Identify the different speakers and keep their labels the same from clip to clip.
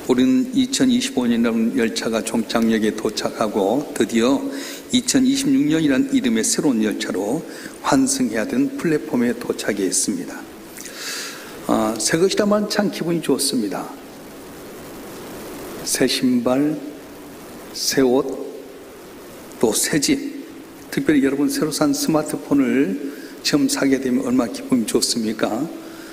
Speaker 1: 우리는 2025년이라는 열차가 종착역에 도착하고 드디어 2026년이라는 이름의 새로운 열차로 환승해야 되는 플랫폼에 도착했습니다. 새 것이라면 참 기분이 좋습니다. 새 신발, 새 옷, 또 새 집. 특별히 여러분 새로 산 스마트폰을 처음 사게 되면 얼마나 기분이 좋습니까?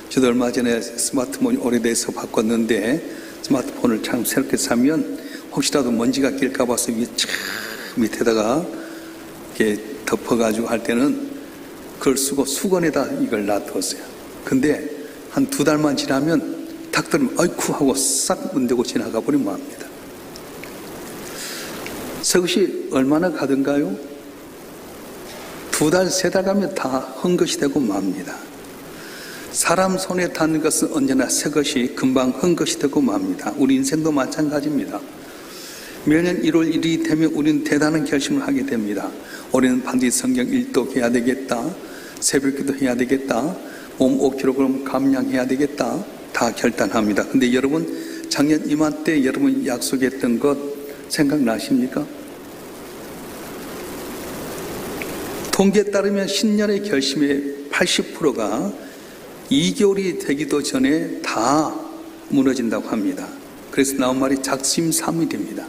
Speaker 1: 저도 얼마 전에 스마트폰이 오래돼서 바꿨는데 스마트폰을 참 새롭게 사면 혹시라도 먼지가 낄까 봐서 밑에다가 이렇게 덮어가지고 할 때는 그걸 쓰고 수건에다 이걸 놔뒀어요. 근데 한 2달만 지나면 탁 들으면 아이쿠 하고 싹 문대고 지나가 버리면 합니다. 새 것이 얼마나 가든가요? 2달, 3달 가면 다 헝것이 되고 맙니다. 사람 손에 닿는 것은 언제나 새 것이 금방 헝것이 되고 맙니다. 우리 인생도 마찬가지입니다. 매년 1월 1일이 되면 우리는 대단한 결심을 하게 됩니다. 올해는 반드시 성경 일독해야 되겠다. 새벽기도 해야 되겠다. 몸 5kg 감량해야 되겠다. 다 결단합니다. 근데 여러분 작년 이맘때 여러분 약속했던 것 생각나십니까? 통계에 따르면 신년의 결심의 80%가 2개월이 되기도 전에 다 무너진다고 합니다. 그래서 나온 말이 작심삼일입니다.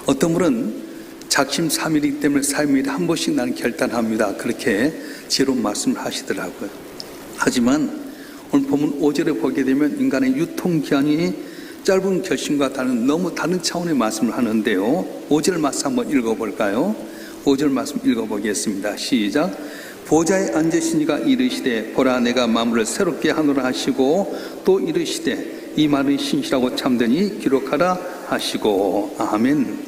Speaker 1: 어떤 분은 작심삼일이기 때문에 3일에 한 번씩 나는 결단합니다. 그렇게 지혜로운 말씀을 하시더라고요. 하지만 오늘 본문 5절에 보게 되면 인간의 유통기한이 짧은 결심과 너무 다른 차원의 말씀을 하는데요. 5절 말씀 한번 읽어볼까요? 5절 말씀 읽어보겠습니다. 시작. 보좌에 앉으신 이가 이르시되 보라 내가 만물을 새롭게 하노라 하시고 또 이르시되 이 말은 신실하고 참되니 기록하라 하시고. 아멘.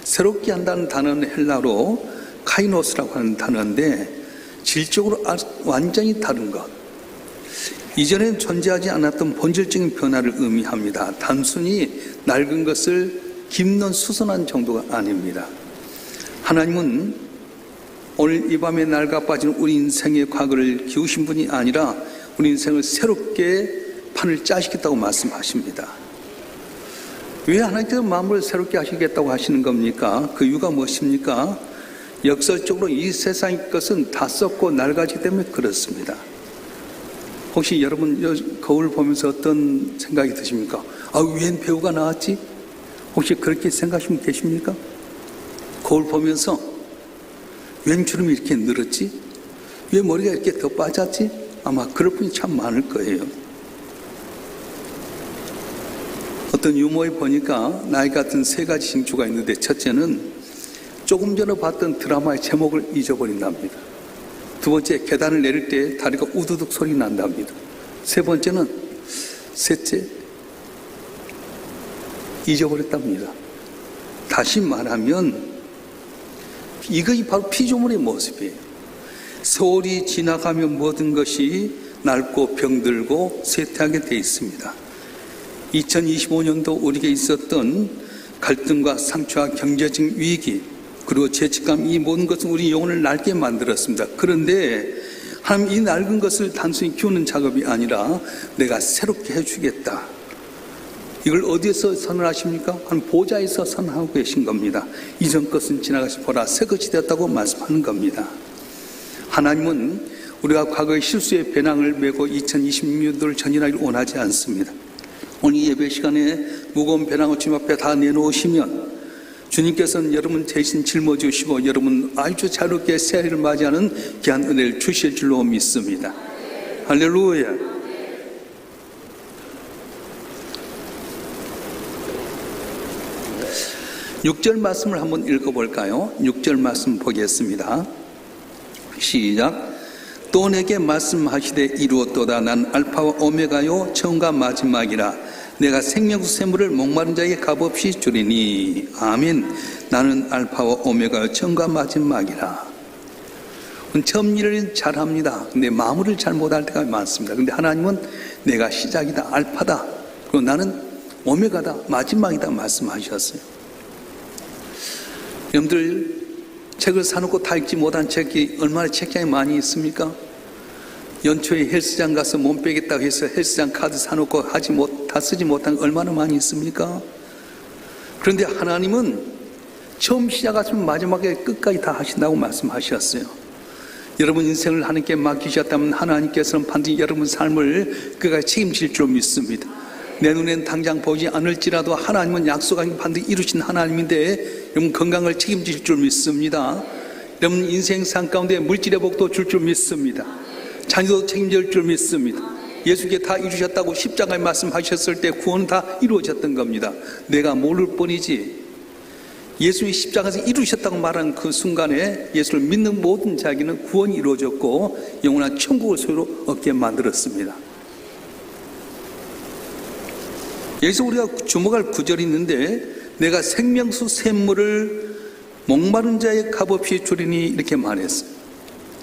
Speaker 1: 새롭게 한다는 단어는 헬라어로 카이노스라고 하는 단어인데 질적으로 완전히 다른 것, 이전엔 존재하지 않았던 본질적인 변화를 의미합니다. 단순히 낡은 것을 깁는 수선한 정도가 아닙니다. 하나님은 오늘 이 밤에 낡아 빠진 우리 인생의 과거를 기우신 분이 아니라 우리 인생을 새롭게 판을 짜시겠다고 말씀하십니다. 왜 하나님께서 마음을 새롭게 하시겠다고 하시는 겁니까? 그 이유가 무엇입니까? 역설적으로 이 세상의 것은 다 썩고 낡아지기 때문에 그렇습니다. 혹시 여러분 거울 보면서 어떤 생각이 드십니까? 웬 배우가 나왔지? 혹시 그렇게 생각하시면 계십니까? 거울 보면서 웬 주름이 이렇게 늘었지? 왜 머리가 이렇게 더 빠졌지? 아마 그럴 분이 참 많을 거예요. 어떤 유머에 보니까 나이 같은 3가지 징조가 있는데 첫째는 조금 전에 봤던 드라마의 제목을 잊어버린답니다. 2번째, 계단을 내릴 때 다리가 우두둑 소리 난답니다. 3번째는 셋째, 잊어버렸답니다. 다시 말하면 이것이 바로 피조물의 모습이에요. 세월이 지나가면 모든 것이 낡고 병들고 쇠퇴하게 되어 있습니다. 2025년도 우리에게 있었던 갈등과 상처와 경제적 위기 그리고 죄책감, 이 모든 것은 우리 영혼을 낡게 만들었습니다. 그런데 하나님 이 낡은 것을 단순히 키우는 작업이 아니라 내가 새롭게 해주겠다. 이걸 어디에서 선언하십니까? 한 보좌에서 선언하고 계신 겁니다. 이전 것은 지나가시 보라 새 것이 되었다고 말씀하는 겁니다. 하나님은 우리가 과거의 실수의 배낭을 메고 2026년도를 전진하기를 원하지 않습니다. 오늘 예배 시간에 무거운 배낭을 주님 앞에 다 내놓으시면 주님께서는 여러분 대신 짊어지시고 여러분 아주 자유롭게 새해를 맞이하는 귀한 은혜를 주실 줄로 믿습니다. 할렐루야. 6절 말씀을 한번 읽어볼까요? 6절 말씀 보겠습니다. 시작. 또 내게 말씀하시되 이루었도다. 난 알파와 오메가요 처음과 마지막이라. 내가 생명수 샘물을 목마른 자에게 값없이 주리니. 아멘. 나는 알파와 오메가요 처음과 마지막이라. 처음 일을 잘합니다. 근데 마무리를 잘 못할 때가 많습니다. 근데 하나님은 내가 시작이다, 알파다, 그리고 나는 오메가다, 마지막이다 말씀하셨어요. 여러분들 책을 사놓고 다 읽지 못한 책이 얼마나 책장에 많이 있습니까? 연초에 헬스장 가서 몸 빼겠다고 해서 헬스장 카드 사놓고 다 쓰지 못한 게 얼마나 많이 있습니까? 그런데 하나님은 처음 시작하시면 마지막에 끝까지 다 하신다고 말씀하셨어요. 여러분 인생을 하나님께 맡기셨다면 하나님께서는 반드시 여러분 삶을 끝까지 책임질 줄 믿습니다. 내 눈엔 당장 보이지 않을지라도 하나님은 약속한 반드시 이루신 하나님인데 여러분 건강을 책임질 줄 믿습니다. 여러분 인생 삶 가운데 물질의 복도 줄 줄 믿습니다. 자녀도 책임질 줄 믿습니다. 예수께 다 이루셨다고 십자가에 말씀하셨을 때 구원은 다 이루어졌던 겁니다. 내가 모를 뿐이지 예수님이 십자가에서 이루셨다고 말하는 그 순간에 예수를 믿는 모든 자에게는 구원이 이루어졌고 영원한 천국을 소유로 얻게 만들었습니다. 여기서 우리가 주목할 구절이 있는데 내가 생명수 샘물을 목마른 자의 값없이 주리니 이렇게 말했어요.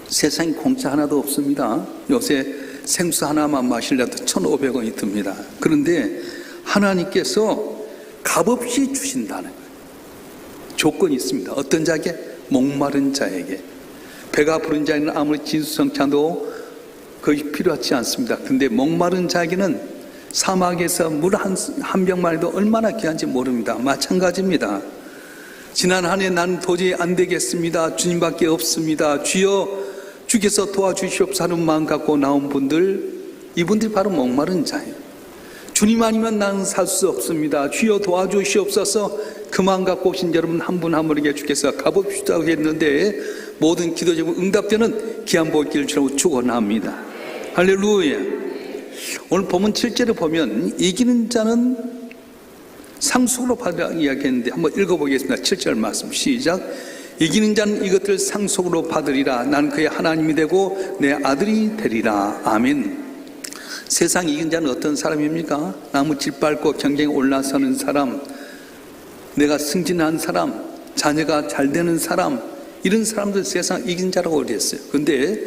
Speaker 1: 세상에 공짜 하나도 없습니다. 요새 생수 하나만 마시려도 1,500원이 듭니다. 그런데 하나님께서 값없이 주신다는 거예요. 조건이 있습니다. 어떤 자에게? 목마른 자에게. 배가 부른 자에는 아무리 진수성찬도 거의 필요하지 않습니다. 그런데 목마른 자에게는 사막에서 물 한 병만 해도 얼마나 귀한지 모릅니다. 마찬가지입니다. 지난 한 해 나는 도저히 안 되겠습니다. 주님밖에 없습니다. 주여 주께서 도와주시옵소서 하는 마음 갖고 나온 분들, 이분들이 바로 목마른 자예요. 주님 아니면 나는 살 수 없습니다. 주여 도와주시옵소서 그 마음 갖고 오신 여러분 한 분 한 분에게 주께서 값없이 주자고 했는데 모든 기도 제목 응답되는 귀한 복을 주라고 축원합니다. 할렐루야. 오늘 본문 7절에 보면 이기는 자는 상속으로 받으라 이야기했는데 한번 읽어보겠습니다. 7절 말씀 시작. 이기는 자는 이것들 상속으로 받으리라. 나는 그의 하나님이 되고 내 아들이 되리라. 아멘. 세상 이긴 자는 어떤 사람입니까? 나무 짓밟고 경쟁에 올라서는 사람, 내가 승진한 사람, 자녀가 잘 되는 사람, 이런 사람들 세상 이긴 자라고 그랬어요. 그런데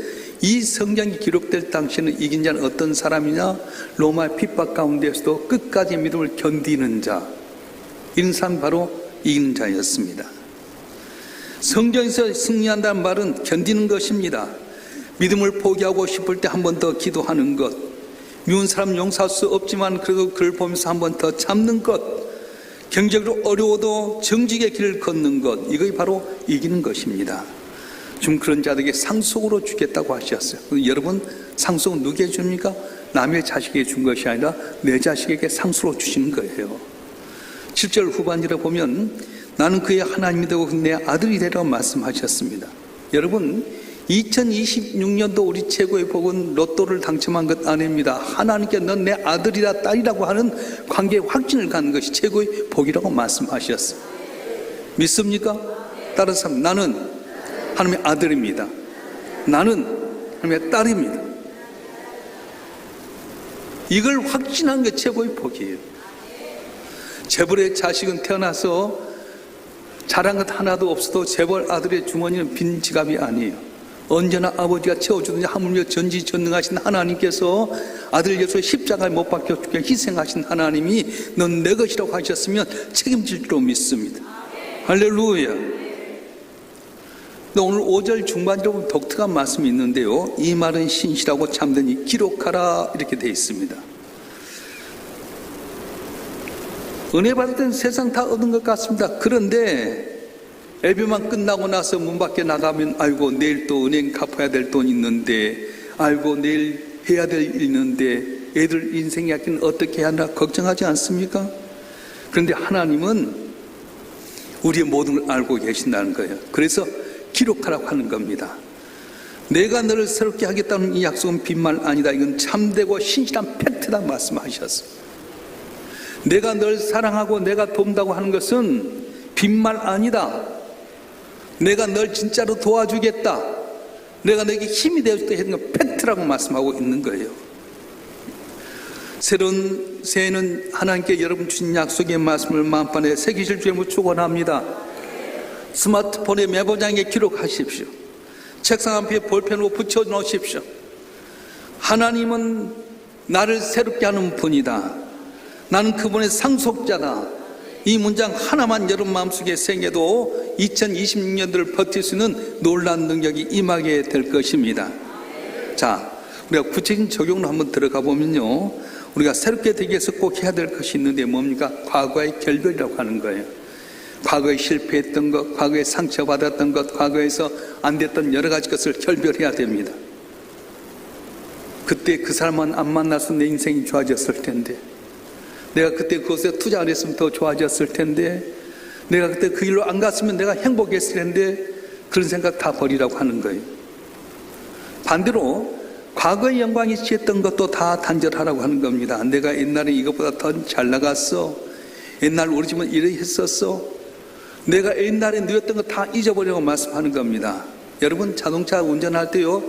Speaker 1: 이 성경이 기록될 당시에는 이긴 자는 어떤 사람이냐? 로마의 핍박 가운데서도 끝까지 믿음을 견디는 자, 이런 사람이 바로 이기는 자였습니다. 성경에서 승리한다는 말은 견디는 것입니다. 믿음을 포기하고 싶을 때 한 번 더 기도하는 것, 미운 사람 용서할 수 없지만 그래도 그를 보면서 한 번 더 참는 것, 경제적으로 어려워도 정직의 길을 걷는 것, 이것이 바로 이기는 것입니다. 지금 그런 자들에게 상속으로 주겠다고 하셨어요. 여러분 상속은 누구에게 줍니까? 남의 자식에게 준 것이 아니라 내 자식에게 상속으로 주시는 거예요. 7절 후반절에 보면 나는 그의 하나님이 되고 내 아들이 되라고 말씀하셨습니다. 여러분 2026년도 우리 최고의 복은 로또를 당첨한 것 아닙니다. 하나님께 넌 내 아들이라 딸이라고 하는 관계의 확신을 갖는 것이 최고의 복이라고 말씀하셨어요. 믿습니까? 따라서 나는 하나님의 아들입니다. 나는 하나님의 딸입니다. 이걸 확신한 게 최고의 복이에요. 재벌의 자식은 태어나서 잘한 것 하나도 없어도 재벌 아들의 주머니는 빈 지갑이 아니에요. 언제나 아버지가 채워주든지 하물며 전지전능하신 하나님께서 아들 예수 십자가에 못 박혀 죽게 희생하신 하나님이 넌 내 것이라고 하셨으면 책임질 줄로 믿습니다. 할렐루야. 오늘 5절 중반적으로 독특한 말씀이 있는데요, 이 말은 신실하고 참되니 기록하라 이렇게 되어 있습니다. 은혜 받을 때는 세상 다 얻은 것 같습니다. 그런데 예배만 끝나고 나서 문 밖에 나가면 아이고 내일 또 은행 갚아야 될 돈 있는데, 아이고 내일 해야 될 일 있는데, 애들 인생 약기는 어떻게 해야 하나 걱정하지 않습니까? 그런데 하나님은 우리의 모든 걸 알고 계신다는 거예요. 그래서 기록하라고 하는 겁니다. 내가 너를 새롭게 하겠다는 이 약속은 빈말 아니다. 이건 참되고 신실한 팩트다 말씀하셨어요. 내가 널 사랑하고 내가 돕는다고 하는 것은 빈말 아니다. 내가 널 진짜로 도와주겠다. 내가 너에게 힘이 되어줄 때 하는 건 팩트라고 말씀하고 있는 거예요. 새로운 새해는 하나님께 여러분 주신 약속의 말씀을 마음판에 새기실 주님을 축원합니다. 스마트폰의 메모장에 기록하십시오. 책상 앞에 볼펜으로 붙여놓으십시오. 하나님은 나를 새롭게 하는 분이다. 나는 그분의 상속자다. 이 문장 하나만 여러분 마음속에 생겨도 2026년도를 버틸 수 있는 놀라운 능력이 임하게 될 것입니다. 자, 우리가 구체적인 적용으로 한번 들어가 보면요, 우리가 새롭게 되기 위해서 꼭 해야 될 것이 있는데 뭡니까? 과거의 결별이라고 하는 거예요. 과거에 실패했던 것, 과거에 상처받았던 것, 과거에서 안 됐던 여러 가지 것을 결별해야 됩니다. 그때 그 사람만 안 만나서 내 인생이 좋아졌을 텐데, 내가 그때 그것에 투자 안 했으면 더 좋아졌을 텐데, 내가 그때 그 길로 안 갔으면 내가 행복했을 텐데, 그런 생각 다 버리라고 하는 거예요. 반대로 과거의 영광이 취했던 것도 다 단절하라고 하는 겁니다. 내가 옛날에 이것보다 더 잘 나갔어, 옛날 우리 집은 이래 했었어, 내가 옛날에 누렸던 거 다 잊어버리라고 말씀하는 겁니다. 여러분, 자동차 운전할 때요,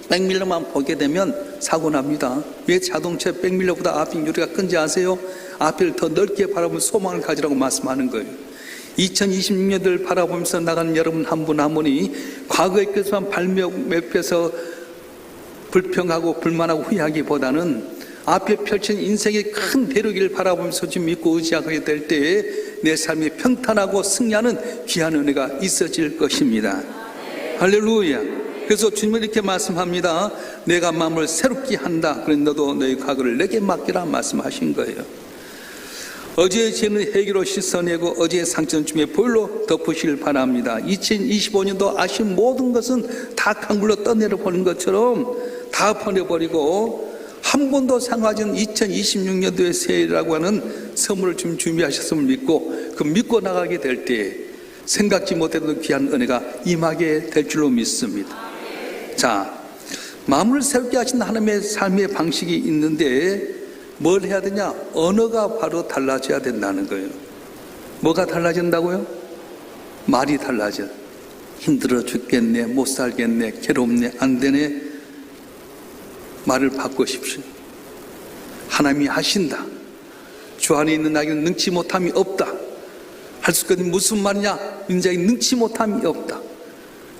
Speaker 1: 백밀러만 보게 되면 사고 납니다. 왜 자동차 백밀러보다 앞이 유리가 큰지 아세요? 앞을 더 넓게 바라보면 소망을 가지라고 말씀하는 거예요. 2026년을 바라보면서 나가는 여러분 한 분 한 분이 과거의 것만 발매해서 불평하고 불만하고 후회하기보다는 앞에 펼친 인생의 큰 대륙을 바라보면서 좀 믿고 의지하게 될 때에 내 삶이 평탄하고 승리하는 귀한 은혜가 있어질 것입니다. 할렐루야. 그래서 주님은 이렇게 말씀합니다. 내가 마음을 새롭게 한다. 그래 너도 너의 과거를 내게 맡기라 말씀하신 거예요. 어제의 죄는 해기로 씻어내고 어제의 상처는 주님의 보혈로 덮으시길 바랍니다. 2025년도 아쉬운 모든 것은 다 강물로 떠내려 버린 것처럼 다 버려버리고 한 번도 상하지 않은 2026년도의 새해라고 하는 선물을 좀 준비하셨음을 믿고 그 믿고 나가게 될 때 생각지 못했던 귀한 은혜가 임하게 될 줄로 믿습니다. 자, 마음을 새롭게 하신 하나님의 삶의 방식이 있는데 뭘 해야 되냐? 언어가 바로 달라져야 된다는 거예요. 뭐가 달라진다고요? 말이 달라져. 힘들어 죽겠네, 못 살겠네, 괴롭네, 안 되네. 말을 바꾸십시오. 하나님이 하신다. 주 안에 있는 나에게는 능치 못함이 없다. 할 수 있거든. 무슨 말이냐? 인자에게 능치 못함이 없다.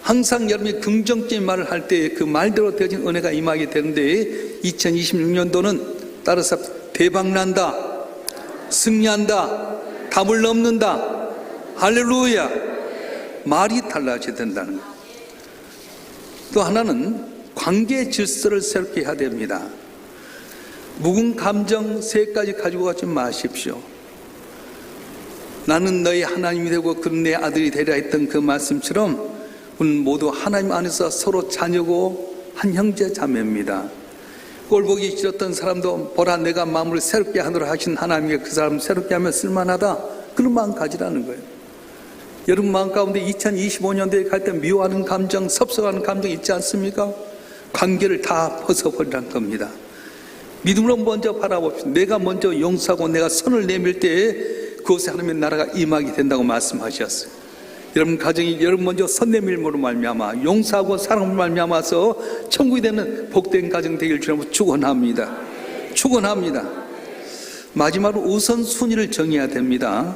Speaker 1: 항상 여러분이 긍정적인 말을 할 때 그 말대로 되어진 은혜가 임하게 되는데 2026년도는 따라서 대박난다, 승리한다, 답을 넘는다. 할렐루야. 말이 달라져야 된다는 거예요. 또 하나는 관계 질서를 새롭게 해야 됩니다. 묵은 감정 세 가지 가지고 가지 마십시오. 나는 너희 하나님이 되고 그는 내 아들이 되리라 했던 그 말씀처럼 우리는 모두 하나님 안에서 서로 자녀고 한 형제 자매입니다. 꼴보기 싫었던 사람도 보라 내가 마음을 새롭게 하도록 하신 하나님이 그 사람을 새롭게 하면 쓸만하다. 그런 마음 가지라는 거예요. 여러분 마음 가운데 2025년도에 갈 때 미워하는 감정, 섭섭하는 감정 있지 않습니까? 관계를 다 벗어버리라는 겁니다. 믿음으로 먼저 바라봅시다. 내가 먼저 용서하고 내가 선을 내밀 때에 그곳에 하나님의 나라가 임하게 된다고 말씀하셨어요. 여러분 가정이 여러분 먼저 선 내밀므로 말미암아 용서하고 사랑으로 말미암아서 천국이 되는 복된 가정 되길 주님으로 축원합니다. 축원합니다. 마지막으로 우선순위를 정해야 됩니다.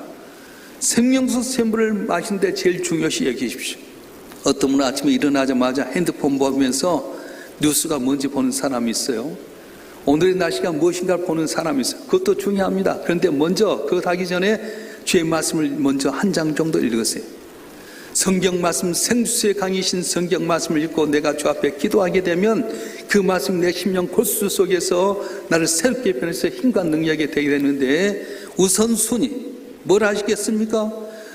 Speaker 1: 생명수 샘물을 마시는데 제일 중요시 여기십시오. 어떤 분은 아침에 일어나자마자 핸드폰 보면서 뉴스가 뭔지 보는 사람이 있어요. 오늘의 날씨가 무엇인가를 보는 사람이 있어요. 그것도 중요합니다. 그런데 먼저 그것 하기 전에 주의 말씀을 먼저 한 장 정도 읽으세요. 성경 말씀, 생수의 강이신 성경 말씀을 읽고 내가 주 앞에 기도하게 되면 그 말씀 내 심령 골수 속에서 나를 새롭게 변해서 힘과 능력이 되게 되는데 우선순위 뭘 하시겠습니까?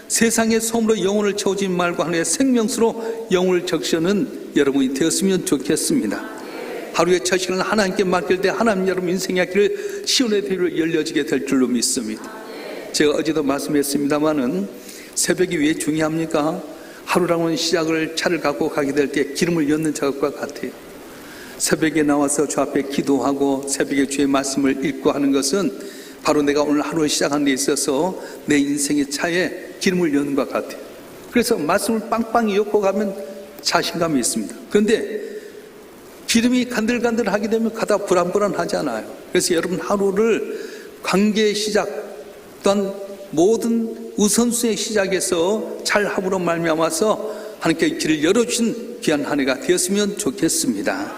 Speaker 1: 세상의 소음으로 영혼을 채우지 말고 하나님의 생명수로 영혼을 적시는 여러분이 되었으면 좋겠습니다. 하루의 첫 시간을 하나님께 맡길 때 하나님 여러분 인생의 길을 시온의 대로 열려지게 될 줄로 믿습니다. 제가 어제도 말씀했습니다마는 새벽이 왜 중요합니까? 하루라는 시작을 차를 갖고 가게 될 때 기름을 엿는 작업과 같아요. 새벽에 나와서 주 앞에 기도하고 새벽에 주의 말씀을 읽고 하는 것은 바로 내가 오늘 하루를 시작하는 데 있어서 내 인생의 차에 기름을 엿는 것 같아요. 그래서 말씀을 빵빵히 엿고 가면 자신감이 있습니다. 그런데 기름이 간들간들하게 되면 가다 불안불안하잖아요. 그래서 여러분 하루를 관계의 시작 또한 모든 우선순위의 시작에서 잘 함으로 말미암아서 하나님께 길을 열어주신 귀한 한 해가 되었으면 좋겠습니다.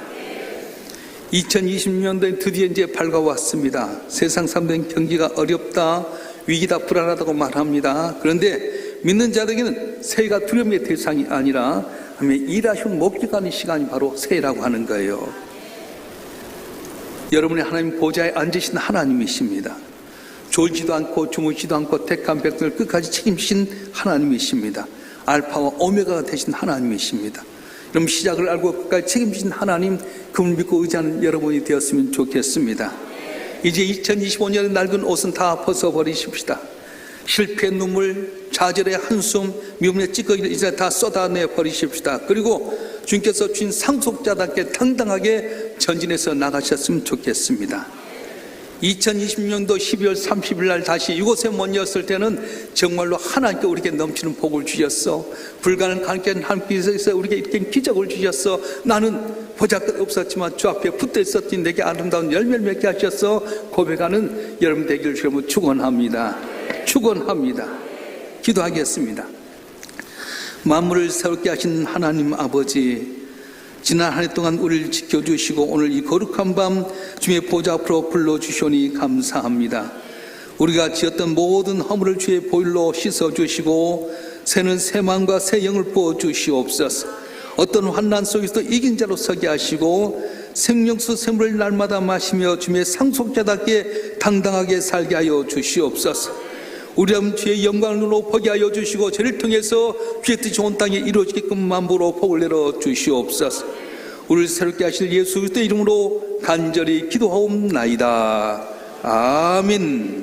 Speaker 1: 2020년도에 드디어 이제 밝아왔습니다. 세상 사람들은 경기가 어렵다, 위기다, 불안하다고 말합니다. 그런데 믿는 자들에게는 새해가 두려움의 대상이 아니라 하나님의 일하시고 목적하는 시간이 바로 새해라고 하는 거예요. 여러분의 하나님 보좌에 앉으신 하나님이십니다. 졸지도 않고 주무시지도 않고 택한 백성을 끝까지 책임지신 하나님이십니다. 알파와 오메가가 되신 하나님이십니다. 그럼 시작을 알고 끝까지 책임지신 하나님, 그분을 믿고 의지하는 여러분이 되었으면 좋겠습니다. 이제 2025년의 낡은 옷은 다 벗어버리십시다. 실패의 눈물, 좌절의 한숨, 미움의 찌꺼기를 이제 다 쏟아내 버리십시다. 그리고 주님께서 주신 상속자답게 당당하게 전진해서 나가셨으면 좋겠습니다. 2026년도 12월 30일 날 다시 이곳에 모였을 때는 정말로 하나님께 우리에게 넘치는 복을 주셨어. 불가능한 하나님께서 우리에게 이렇게 기적을 주셨어. 나는 보잘것 없었지만 주 앞에 붙어 있었더니 내게 아름다운 열매를 맺게 하셔서 고백하는 여러분 되기를 주님으로 축원합니다. 축원합니다. 기도하겠습니다. 만물을 새롭게 하신 하나님 아버지, 지난 한 해 동안 우리를 지켜주시고 오늘 이 거룩한 밤 주의 보좌 앞으로 불러주시오니 감사합니다. 우리가 지었던 모든 허물을 주의 보혈로 씻어주시고 새는 새 마음과 새 영을 부어주시옵소서. 어떤 환난 속에서도 이긴 자로 서게 하시고 생명수 샘물을 날마다 마시며 주의 상속자답게 당당하게 살게 하여 주시옵소서. 우리 함 주의 영광을 눈으로 보게 하여 주시고 저를 통해서 주의 뜻이 온 땅에 이루어지게끔 만부로 복을 내려 주시옵소서. 우리를 새롭게 하실 예수 그리스도의 이름으로 간절히 기도하옵나이다. 아멘.